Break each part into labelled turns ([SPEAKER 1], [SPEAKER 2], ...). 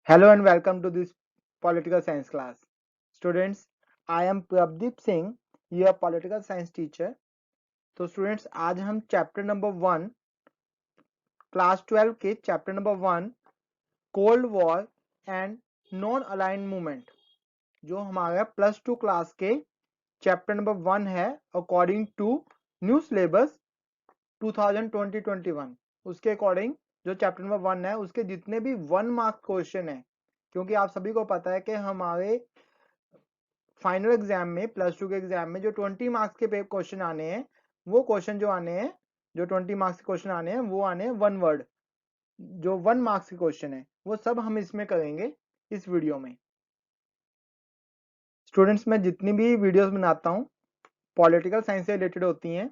[SPEAKER 1] Hello and welcome to this political science class. Students, I am Prabdeep Singh, your political science teacher. तो students आज हम chapter number 1 class 12 के chapter number 1 cold war and non aligned movement जो हमारा plus 2 class के chapter number 1 है according to new syllabus 2020-21 उसके according जो चैप्टर नंबर 1 है उसके जितने भी 1 मार्क क्वेश्चन है, क्योंकि आप सभी को पता है कि हमारे फाइनल एग्जाम में प्लस 2 के एग्जाम में जो 20 मार्क्स के क्वेश्चन आने हैं वो क्वेश्चन जो आने हैं, जो 20 मार्क्स के क्वेश्चन आने हैं वो आने हैं 1 वर्ड, जो 1 मार्क्स के क्वेश्चन है वो सब हम इसमें करेंगे इस वीडियो में। स्टूडेंट्स, मैं जितनी भी वीडियोस बनाता हूँ पॉलिटिकल साइंस से रिलेटेड होती हैं,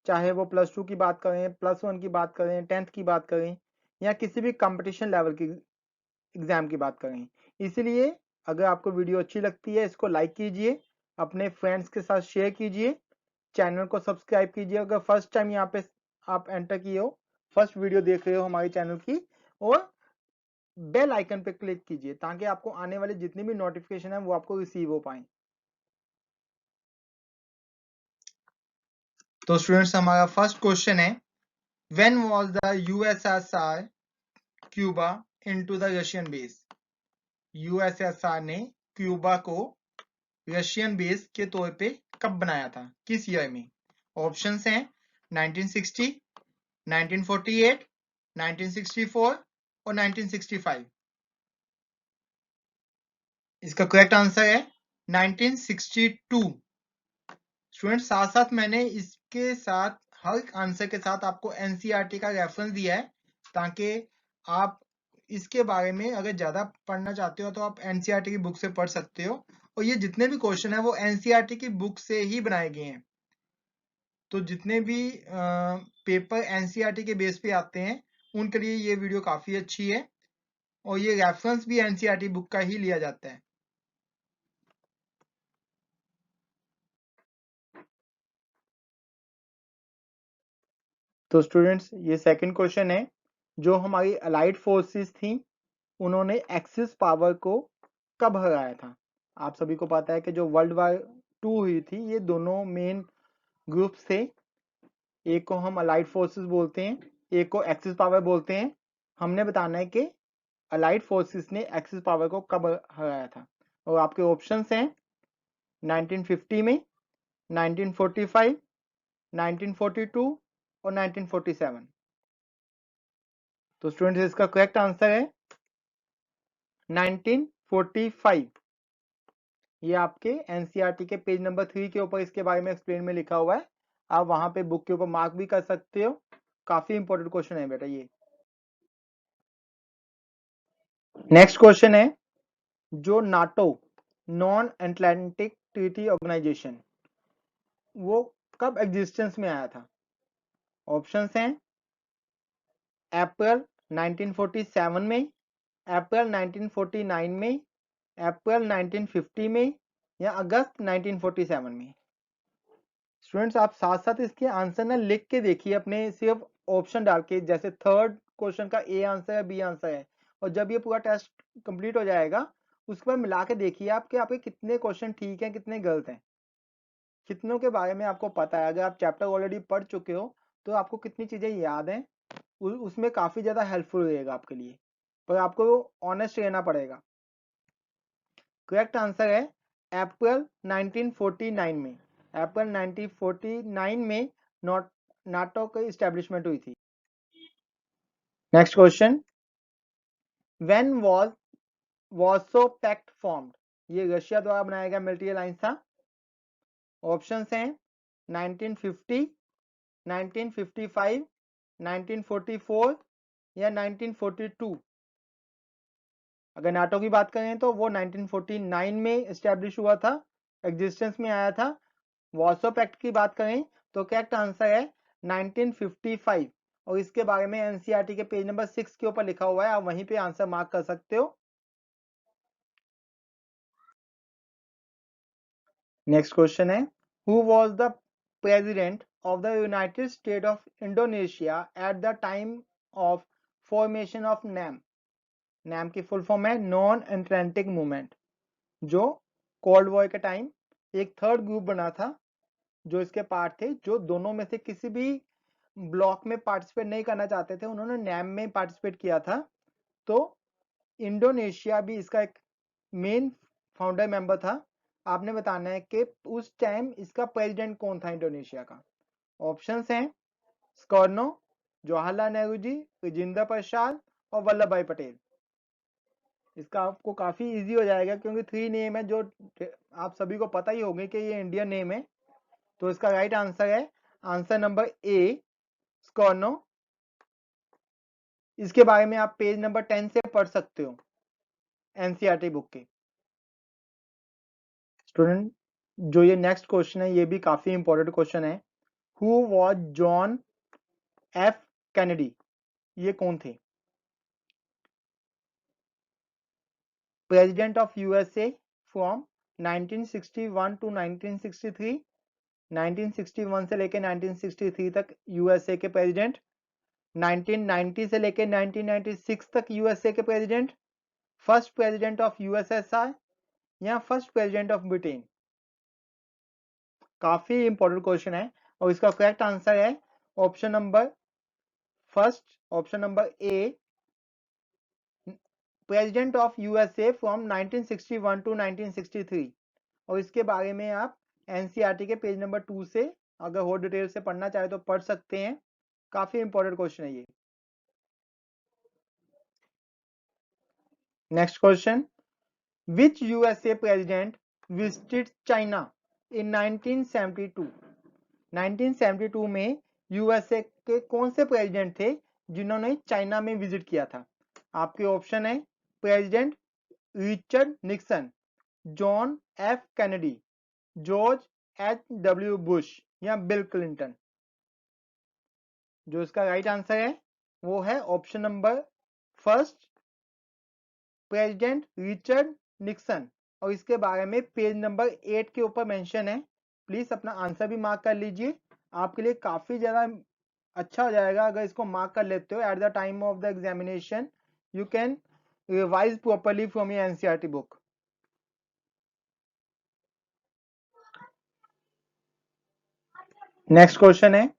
[SPEAKER 1] चाहे वो प्लस 2 की बात करें, प्लस 1 की बात करें, 10th की बात करें या किसी भी कंपटीशन लेवल की एग्जाम की बात करें। इसीलिए अगर आपको वीडियो अच्छी लगती है इसको लाइक कीजिए, अपने फ्रेंड्स के साथ शेयर कीजिए, चैनल को सब्सक्राइब कीजिए अगर फर्स्ट टाइम यहाँ पे आप एंटर किए हो, फर्स्ट वीडियो देख रहे हो हमारे चैनल की, और बेल आइकन पे क्लिक कीजिए ताकि आपको आने वाले जितने भी नोटिफिकेशन है वो आपको रिसीव हो पाए। तो स्टूडेंट्स, हमारा फर्स्ट क्वेश्चन है, when was the USSR Cuba into the Russian base? USSR ने क्यूबा को रशियन बेस के तौर पे कब बनाया था, किस ईयर में? ऑप्शंस हैं 1960, 1948, 1964 और 1965। इसका करेक्ट आंसर है 1962। स्टूडेंट, साथ साथ मैंने इसके साथ हर आंसर के साथ आपको एनसीईआरटी का रेफरेंस दिया है ताकि आप इसके बारे में अगर ज्यादा पढ़ना चाहते हो तो आप एनसीईआरटी की बुक से पढ़ सकते हो, और ये जितने भी क्वेश्चन है वो एनसीईआरटी की बुक से ही बनाए गए हैं। तो जितने भी पेपर एनसीईआरटी के बेस पे आते हैं उनके लिए ये वीडियो काफी अच्छी है, और ये रेफरेंस भी एनसीईआरटी बुक का ही लिया जाता है। तो स्टूडेंट्स, ये सेकंड क्वेश्चन है, जो हमारी अलाइड फोर्सेस थी उन्होंने एक्सिस पावर को कब हराया था? आप सभी को पता है कि जो वर्ल्ड वार 2 हुई थी ये दोनों मेन ग्रुप्स थे, एक को हम अलाइड फोर्सेस बोलते हैं, एक को एक्सिस पावर बोलते हैं। हमने बताना है कि अलाइड फोर्सेस ने एक्सिस पावर को कब हराया था, और आपके ऑप्शंस हैं 1950 में, 1945, 1942 और 1947। तो स्टूडेंट्स, इसका करेक्ट आंसर है 1945। ये आपके एनसीईआरटी के पेज नंबर 3 के ऊपर इसके बारे में एक्सप्लेन में लिखा हुआ है, आप वहां पे बुक के ऊपर मार्क भी कर सकते हो। काफी इंपॉर्टेंट क्वेश्चन है बेटा ये। नेक्स्ट क्वेश्चन है, जो NATO non Atlantic treaty organisation वो कब एग्जिस्टेंस में आया था? ऑप्शंस हैं अप्रैल 1947 में, अप्रैल 1949 में, अप्रैल 1950 में या अगस्त 1947 में। स्टूडेंट्स, आप साथ साथ इसके आंसर ना लिख के देखिए अपने, सिर्फ ऑप्शन डाल के, जैसे थर्ड क्वेश्चन का ए आंसर है, बी आंसर है, और जब ये पूरा टेस्ट कंप्लीट हो जाएगा उसके बाद मिला के देखिए आपके आपके कितने क्वेश्चन ठीक हैं कितने गलत हैं, कितनों के बारे में आपको पता है। अगर आप चैप्टर ऑलरेडी पढ़ चुके हो तो आपको कितनी चीजें याद हैं, उसमें काफी ज्यादा हेल्पफुल रहेगा आपके लिए, पर आपको ऑनेस्ट रहना पड़ेगा। करेक्ट आंसर है अप्रैल 1949 में, अप्रैल 1949 में नाटो की स्टैब्लिशमेंट हुई थी। Next question, when was Warsaw pact formed? ये रशिया द्वारा बनाया गया मिलिट्री अलायंस था। ऑप्शंस हैं 1950, 1955, 1944 या 1942। अगर नाटो की बात करें तो वो 1949 में एस्टेब्लिश हुआ था, एग्जिस्टेंस में आया था। वॉर्सो पैक्ट की बात करें तो करेक्ट आंसर है 1955, और इसके बारे में एनसीईआरटी के पेज नंबर 6 के ऊपर लिखा हुआ है, आप वहीं पे आंसर मार्क कर सकते हो। नेक्स्ट क्वेश्चन है, who was the president of the United State of Indonesia at the time of formation of NAM? NAM की फुल फॉर्म है नॉन अटलांटिक मूवमेंट, जो कोल्ड वॉर के टाइम एक थर्ड ग्रुप बना था जो इसके पार्ट थे, जो दोनों में से किसी भी ब्लॉक में पार्टिसिपेट नहीं करना चाहते थे, उन्होंने नैम में पार्टिसिपेट किया था। तो इंडोनेशिया भी इसका एक मेन फाउंडर मेंबर था। आपने बताना है कि उस टाइम इसका प्रेसिडेंट कौन था इंडोनेशिया का। ऑप्शंस हैं स्कॉर्नो, जवाहरलाल नेहरू जी, राजेंद्र प्रसाद और वल्लभ भाई पटेल। इसका आपको काफी इजी हो जाएगा क्योंकि 3 नेम है जो आप सभी को पता ही होंगे कि ये इंडियन नेम है। तो इसका राइट आंसर है आंसर नंबर ए, स्कॉर्नो। इसके बारे में आप पेज नंबर 10 से पढ़ सकते हो एनसीईआरटी बुक के। स्टूडेंट, जो ये नेक्स्ट क्वेश्चन है ये भी काफी इंपॉर्टेंट क्वेश्चन है। Who was John F Kennedy? ये कौन थे? President of USA from 1961 to 1963, 1961 से लेकर 1963 तक यूएसए के प्रेसिडेंट, 1990 से लेकर 1996 तक यूएसए के president, first president of USSR या फर्स्ट प्रेसिडेंट ऑफ ब्रिटेन। काफी इंपॉर्टेंट क्वेश्चन है और इसका करेक्ट आंसर है option number first, option number A, president of USA from 1961 to 1963। और इसके बारे में आप एनसीईआरटी के पेज नंबर 2 से अगर और डिटेल से पढ़ना चाहे तो पढ़ सकते हैं। काफी इंपॉर्टेंट क्वेश्चन है ये। Next question, which USA president visited China in 1972? 1972 में यूएसए के कौन से प्रेसिडेंट थे जिन्होंने चाइना में विजिट किया था? आपके ऑप्शन है president Richard Nixon, John F Kennedy, George H W. Bush या बिल क्लिंटन। जो इसका राइट आंसर है वो है option number first, president Richard Nixon. और इसके बारे में पेज नंबर 8 के ऊपर मेंशन है। प्लीज अपना आंसर भी मार्क कर लीजिए, आपके लिए काफी ज्यादा अच्छा हो जाएगा अगर इसको मार्क कर लेते हो eight the time of the examination. You can revise properly from your NCERT book. Next question है,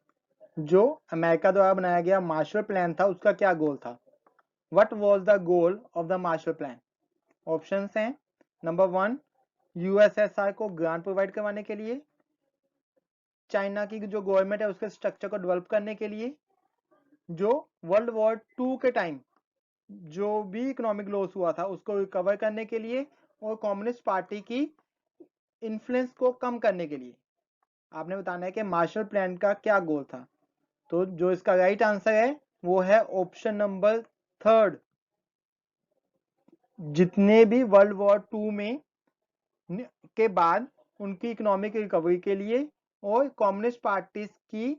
[SPEAKER 1] जो अमेरिका द्वारा बनाया गया मार्शल प्लान था उसका क्या गोल था? What was the goal of the Marshall plan? Options हैं नंबर 1, यूएसएसआर को ग्रांट प्रोवाइड करवाने के लिए, चाइना की जो गवर्नमेंट है उसके स्ट्रक्चर को डेवलप करने के लिए, जो वर्ल्ड वॉर 2 के टाइम जो भी इकोनॉमिक लॉस हुआ था उसको रिकवर करने के लिए, और कम्युनिस्ट पार्टी की इन्फ्लुएंस को कम करने के लिए। आपने बताना है कि मार्शल प्लान का क्या गोल था। तो जो इसका राइट आंसर है वो है ऑप्शन नंबर थर्ड, जितने भी वर्ल्ड वॉर 2 में के बाद उनकी इकोनॉमिक रिकवरी के लिए और कम्युनिस्ट पार्टीज की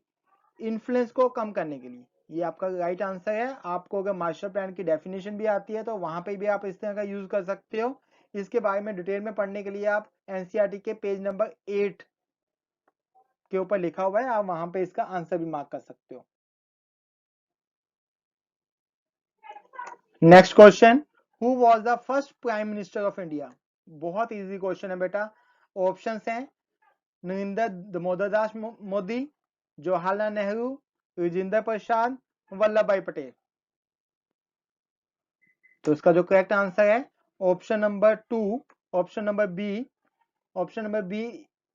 [SPEAKER 1] इन्फ्लुएंस को कम करने के लिए। ये आपका राइट आंसर है। आपको अगर मास्टर प्लान की डेफिनेशन भी आती है तो वहां पे भी आप इस तरह का यूज कर सकते हो। इसके बारे में डिटेल में पढ़ने के लिए आप एनसीईआरटी के पेज नंबर 8 के ऊपर लिखा हुआ है, आप वहां पे इसका आंसर भी मार्क कर सकते हो। Next question, who was the first prime minister of India? बहुत इजी क्वेश्चन है बेटा। ऑप्शंस हैं नरेंद्र दामोदर दास मोदी, जवाहरलाल नेहरू, राजेंद्र प्रसाद, वल्लभ भाई पटेल। तो इसका जो करेक्ट आंसर है option number 2, option number B. Option number B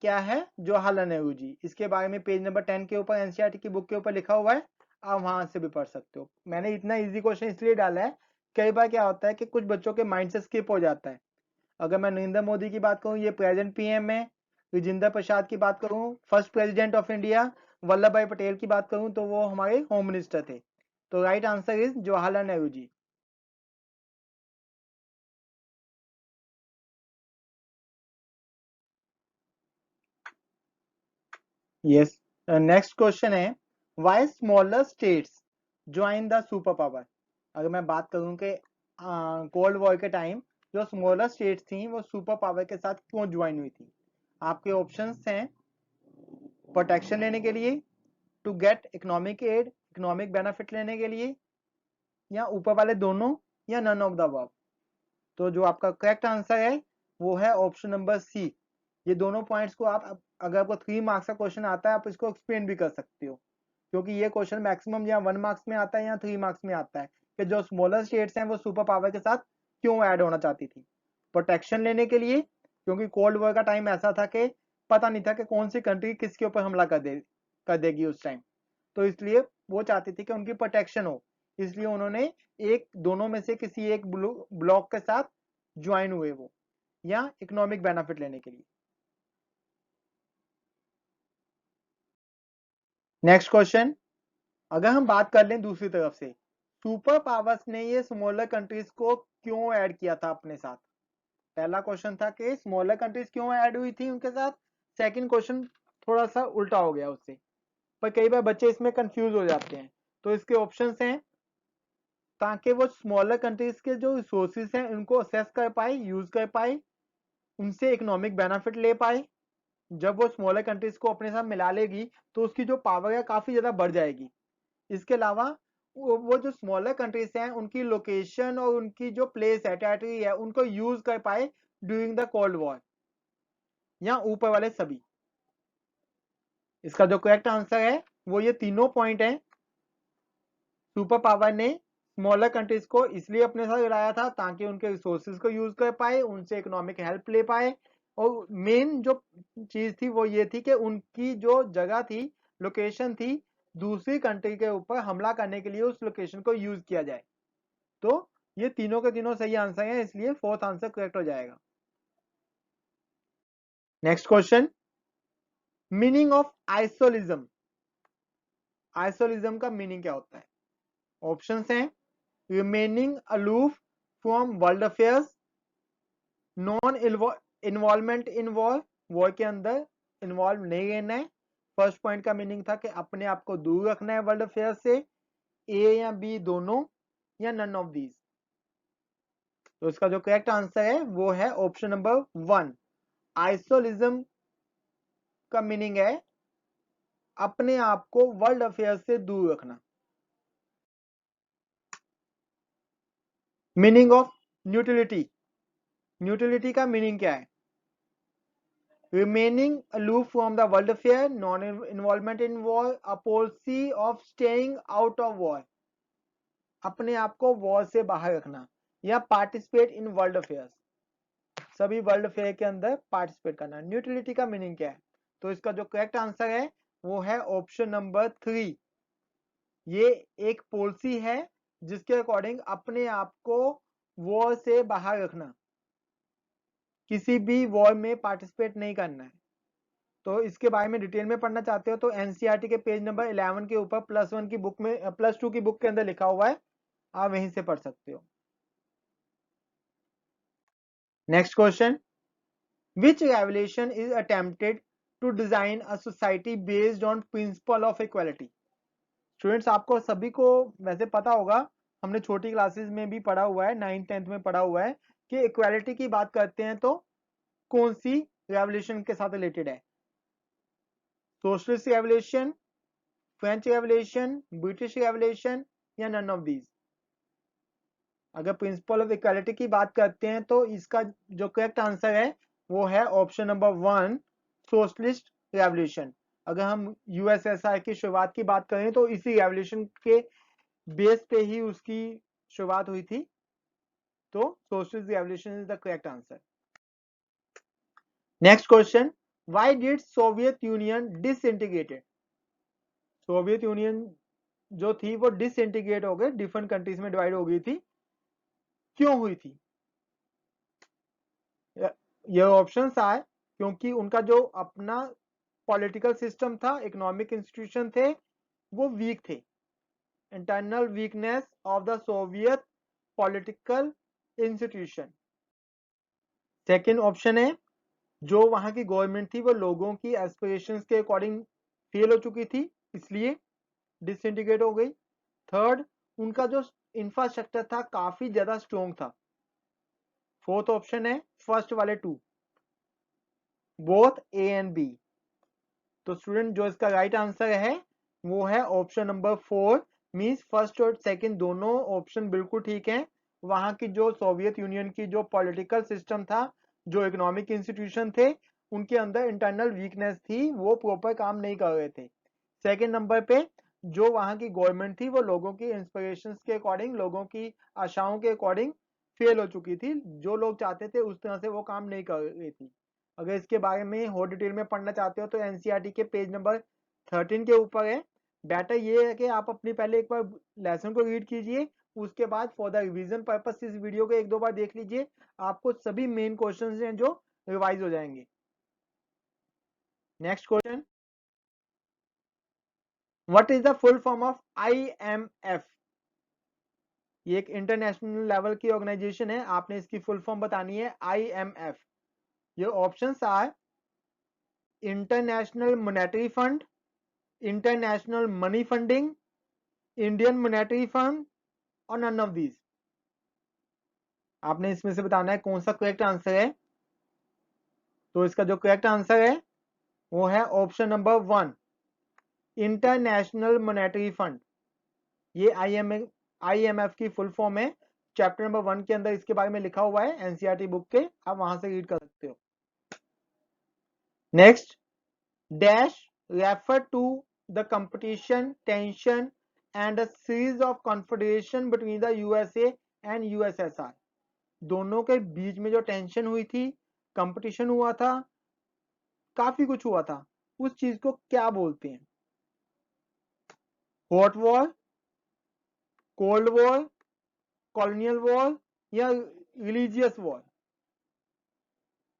[SPEAKER 1] क्या है? जवाहरलाल नेहरू जी। इसके बारे में पेज नंबर 10 के ऊपर एनसीईआरटी की बुक के ऊपर लिखा हुआ है, आप वहां से भी पढ़ सकते हो। मैंने इतना इजी क्वेश्चन इसलिए डाला है, कई बार क्या होता है कि कुछ बच्चों के माइंड से स्किप हो जाता है। अगर मैं नरेंद्र मोदी की बात करूं ये प्रेजेंट पीएम है, राजेंद्र प्रसाद की बात करूं first president of India, Vallabh भाई पटेल की बात करूं तो वो हमारे होम मिनिस्टर थे। तो right answer is Jawaharlal Nehru ji. Yes. Next question है, why smaller states join the super power? अगर मैं बात करूं कि कोल्ड वॉर के टाइम जो स्मॉलर स्टेट्स थी वो सुपर पावर के साथ क्यों ज्वाइन हुई थी? आपके ऑप्शंस हैं प्रोटेक्शन लेने के लिए, to get economic aid, economic benefit लेने के लिए, या ऊपर वाले दोनों, या नन ऑफ द अबव। तो जो आपका करेक्ट आंसर है वो है ऑप्शन नंबर सी। ये दोनों पॉइंट्स को आप, अगर आपको 3 मार्क्स का क्वेश्चन आता है, आप इसको एक्सप्लेन भी कर सकते हो, क्योंकि ये क्वेश्चन मैक्सिमम या 1 मार्क्स में आता है या 3 मार्क्स में आता है कि जो स्मॉलर स्टेट्स हैं वो सुपर पावर के साथ क्यों ऐड होना चाहती थी। प्रोटेक्शन लेने के लिए, क्योंकि कोल्ड वॉर का टाइम ऐसा था कि पता नहीं था कि कौन सी कंट्री किसके ऊपर हमला कर देगी उस टाइम, तो इसलिए वो चाहती थी कि उनकी प्रोटेक्शन हो, इसलिए उन्होंने एक दोनों में से किसी एक ब्लॉक के साथ ज्वाइन हुए वो, या इकोनॉमिक बेनिफिट लेने के लिए। नेक्स्ट क्वेश्चन, अगर हम बात कर लें दूसरी तरफ से, सुपर पावर्स ने ये स्मॉलर कंट्रीज को क्यों ऐड किया था अपने साथ। पहला क्वेश्चन था कि स्मॉलर कंट्रीज क्यों ऐड हुई थी उनके साथ। सेकंड क्वेश्चन थोड़ा सा उल्टा हो गया उससे, पर कई बार बच्चे इसमें कंफ्यूज हो जाते हैं। तो इसके ऑप्शंस हैं ताकि वो स्मॉलर कंट्रीज के जो रिसोर्सेज हैं उनको असेस कर पाए, यूज कर पाए, उनसे इकोनॉमिक बेनिफिट ले पाए। जब वो स्मॉलर कंट्रीज को अपने साथ मिला लेगी तो उसकी जो पावर है काफी ज्यादा बढ़ जाएगी। इसके अलावा वो जो स्मॉलर कंट्रीज हैं उनकी लोकेशन और उनकी जो प्लेस है, टेरिटरी है, उनको यूज कर पाए ड्यूरिंग द कोल्ड वॉर, या ऊपर वाले सभी। इसका जो करेक्ट आंसर है वो ये तीनों पॉइंट है। सुपर पावर ने स्मॉलर कंट्रीज को इसलिए अपने साथ लाया था ताकि उनके रिसोर्सेज को यूज कर पाए, उनसे इकोनॉमिक हेल्प ले पाए, और मेन जो चीज थी वो ये थी कि उनकी जो जगह थी, लोकेशन थी, दूसरी कंट्री के ऊपर हमला करने के लिए उस लोकेशन को यूज किया जाए। तो ये तीनों के तीनों सही आंसर हैं, इसलिए फोर्थ आंसर करेक्ट हो जाएगा। Next question, meaning of isolism. Isolism का मीनिंग क्या होता है। ऑप्शंस हैं remaining aloof from world affairs, non involvement in war, war के अंदर इन्वॉल्व नहीं रहना है। फर्स्ट पॉइंट का मीनिंग था कि अपने आप को दूर रखना है वर्ल्ड अफेयर से, ए या बी दोनों, या नन ऑफ दीज। तो इसका जो करेक्ट आंसर है वो है ऑप्शन नंबर 1। आइसोलिज्म का मीनिंग है अपने आप को वर्ल्ड अफेयर से दूर रखना। Meaning of neutrality. न्यूट्रलिटी का मीनिंग क्या है। remaining aloof from the world affair, non-involvement in war, a policy of staying out of war, अपने आप को वॉर से बाहर रखना, या पार्टिसिपेट इन वर्ल्ड अफेयर्स, सभी वर्ल्ड अफेयर के अंदर पार्टिसिपेट करना। न्यूट्रलिटी का मीनिंग क्या है। तो इसका जो करेक्ट आंसर है वो है ऑप्शन नंबर 3। ये एक पॉलिसी है जिसके अकॉर्डिंग अपने आप को वॉर से बाहर रखना, किसी भी वॉर में पार्टिसिपेट नहीं करना है। तो इसके बारे में डिटेल में पढ़ना चाहते हो तो एनसीईआरटी के पेज नंबर 11 के ऊपर +1 की बुक में, +2 की बुक के अंदर लिखा हुआ है, आप वहीं से पढ़ सकते हो। Next question, which revolution is attempted to design a society based on principle of equality. Students आपको सभी को वैसे पता होगा, हमने छोटी क्लासेस में भी पढ़ा हुआ है, 9th 10th में पढ़ा हुआ है कि इक्वालिटी की बात करते हैं तो कौन सी रेवल्यूशन के साथ रिलेटेड है। Socialist revolution, French revolution, British revolution, या नन ऑफ दीज। अगर प्रिंसिपल ऑफ इक्वालिटी की बात करते हैं तो इसका जो करेक्ट आंसर है वो है ऑप्शन नंबर 1, सोशलिस्ट रेवल्यूशन। अगर हम यूएसएसआर की शुरुआत की बात करें तो इसी रेवल्यूशन के बेस पे ही उसकी शुरुआत हुई थी। तो socialist revolution is the correct answer. Next question, why did Soviet union disintegrated. Soviet union जो थी वो डिसइंटीग्रेट हो गई, डिफरेंट कंट्रीज में डिवाइड हो गई थी, क्यों हुई थी। ये ऑप्शंस आए क्योंकि उनका जो अपना पॉलिटिकल सिस्टम था, इकोनॉमिक इंस्टीट्यूशन थे, वो वीक थे। Internal weakness of the Soviet political institution. Second option है जो वहां की गवर्नमेंट थी वो लोगों की एस्पिरेशंस के अकॉर्डिंग फेल हो चुकी थी, इसलिए डिसइंटीग्रेट हो गई। थर्ड, उनका जो इंफ्रास्ट्रक्चर था काफी ज्यादा स्ट्रॉन्ग था। फोर्थ ऑप्शन है फर्स्ट वाले two, both A and B. तो स्टूडेंट जो इसका राइट आंसर है वो है ऑप्शन नंबर 4, मींस फर्स्ट और सेकंड दोनों ऑप्शन बिल्कुल ठीक है। वहां की जो सोवियत यूनियन की जो पॉलिटिकल सिस्टम था, जो इकोनॉमिक इंस्टीट्यूशन थे, उनके अंदर इंटरनल वीकनेस थी, वो प्रॉपर काम नहीं कर रहे थे। सेकेंड नंबर पे जो वहां की गवर्नमेंट थी वो लोगों की इंस्पिरेशंस के अकॉर्डिंग, लोगों की आशाओं के अकॉर्डिंग फेल हो चुकी थी। जो लोग चाहते थे उस तरह से वो काम नहीं कर रही थी। अगर इसके बारे में और डिटेल में पढ़ना चाहते हो तो एनसीईआरटी के पेज नंबर 13 के ऊपर है। बेटर ये है कि आप अपनी पहले एक बार लेसन को रीड कीजिए, उसके बाद फॉर द रिवीजन पर्पस इस वीडियो को एक दो बार देख लीजिए, आपको सभी मेन क्वेश्चंस हैं जो रिवाइज हो जाएंगे। Next question, what is the full form of IMF? ये एक इंटरनेशनल लेवल की ऑर्गेनाइजेशन है, आपने इसकी फुल फॉर्म बतानी है IMF। ये options are international monetary fund, international money funding, Indian monetary fund और नन ऑफ दीज। आपने इसमें से बताना है कौन सा करेक्ट आंसर है। तो इसका जो करेक्ट आंसर है वो है option number 1, international monetary fund. ये IMF की फुल फॉर्म है। चैप्टर नंबर 1 के अंदर इसके बारे में लिखा हुआ है एनसीईआरटी बुक के, आप वहां से रीड कर सकते हो। Next, dash refer to the competition, tension and a series of confederation between the USA and USSR। दोनों के बीच में जो टेंशन हुई थी, कंपटीशन हुआ था, काफी कुछ हुआ था, उस चीज को क्या बोलते हैं? Hot war, cold war, colonial war या रिलीजियस वॉर?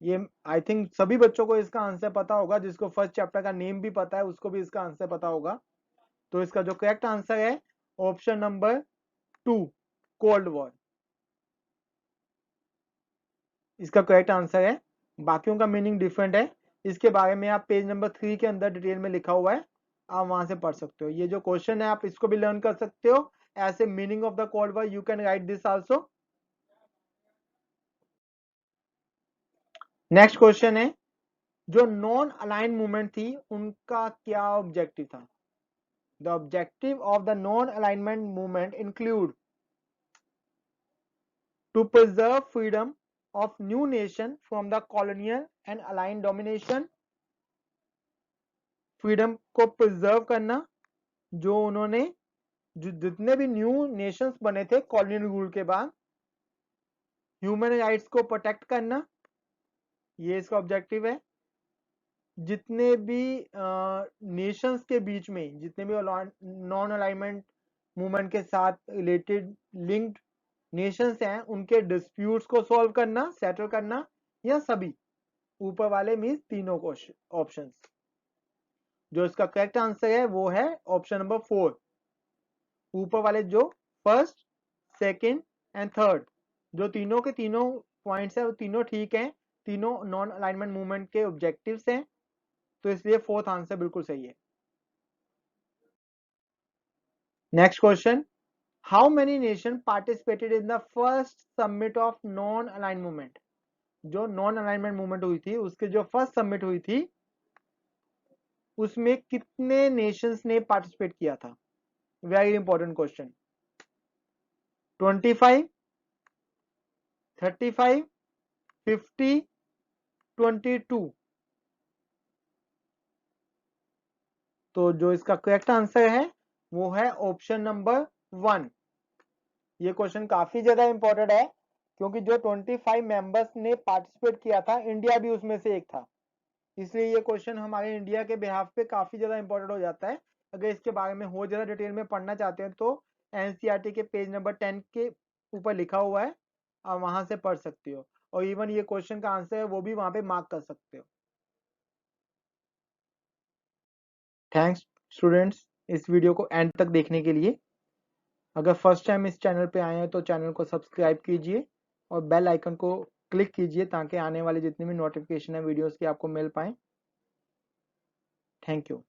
[SPEAKER 1] ये आई थिंक सभी बच्चों को इसका आंसर पता होगा, जिसको फर्स्ट चैप्टर का नेम भी पता है उसको भी इसका आंसर पता होगा। तो इसका जो करेक्ट आंसर है ऑप्शन नंबर 2, कोल्ड वॉर, इसका करेक्ट आंसर है। बाकियों का मीनिंग डिफरेंट है, इसके बारे में आप पेज नंबर 3 के अंदर डिटेल में लिखा हुआ है, आप वहां से पढ़ सकते हो। ये जो क्वेश्चन है आप इसको भी लर्न कर सकते हो, ऐसे meaning of the cold war you can write this also. Next question है, जो नॉन अलाइन मूवमेंट थी उनका क्या ऑब्जेक्टिव था? The objective of the non alignment movement include to preserve freedom of new nation from the colonial and align domination. Freedom को preserve करना, जो उन्होंने जितने भी न्यू नेशंस बने थे कॉलोनियल रूल के बाद, ह्यूमन राइट्स को प्रोटेक्ट करना, ये इसका ऑब्जेक्टिव है। जितने भी नेशंस के बीच में जितने भी नॉन अलाइनमेंट मूवमेंट के साथ रिलेटेड लिंक्ड नेशंस हैं उनके डिस्प्यूट्स को सॉल्व करना, सेटल करना, या सभी ऊपर वाले मींस तीनों ऑप्शंस। जो इसका करेक्ट आंसर है वो है ऑप्शन नंबर 4, ऊपर वाले जो फर्स्ट, सेकंड एंड थर्ड, जो तीनों के तीनों पॉइंट्स है वो तीनों ठीक हैं, तीनों नॉन अलाइनमेंट मूवमेंट के ऑब्जेक्टिव्स हैं, तो इसलिए फोर्थ आंसर बिल्कुल सही है। Next question, how many nation participated in the first summit of non align movement? जो नॉन अलाइनमेंट मूवमेंट हुई थी उसके जो फर्स्ट समिट हुई थी उसमें कितने नेशंस ने पार्टिसिपेट किया था? Very important question. 25, 35, 50, 22? तो जो इसका करेक्ट आंसर है वो है ऑप्शन नंबर 1। ये क्वेश्चन काफी ज्यादा इंपॉर्टेंट है क्योंकि जो 25 मेंबर्स ने पार्टिसिपेट किया था, इंडिया भी उसमें से एक था, इसलिए ये क्वेश्चन हमारे इंडिया के बिहाफ पे काफी ज्यादा इंपॉर्टेंट हो जाता है। अगर इसके बारे में हो ज्यादा डिटेल में पढ़ना चाहते हैं तो एनसीईआरटी के पेज नंबर 10 के ऊपर लिखा हुआ है, आप वहां से पढ़ सकते हो, और इवन ये क्वेश्चन का आंसर है वो भी वहां पे मार्क कर सकते हो। थैंक्स स्टूडेंट्स इस वीडियो को एंड तक देखने के लिए। अगर फर्स्ट टाइम इस चैनल पे आए हैं तो चैनल को सब्सक्राइब कीजिए और बेल आइकन को क्लिक कीजिए ताकि आने वाले जितनी भी नोटिफिकेशन है वीडियोस की आपको मिल पाए। Thank you.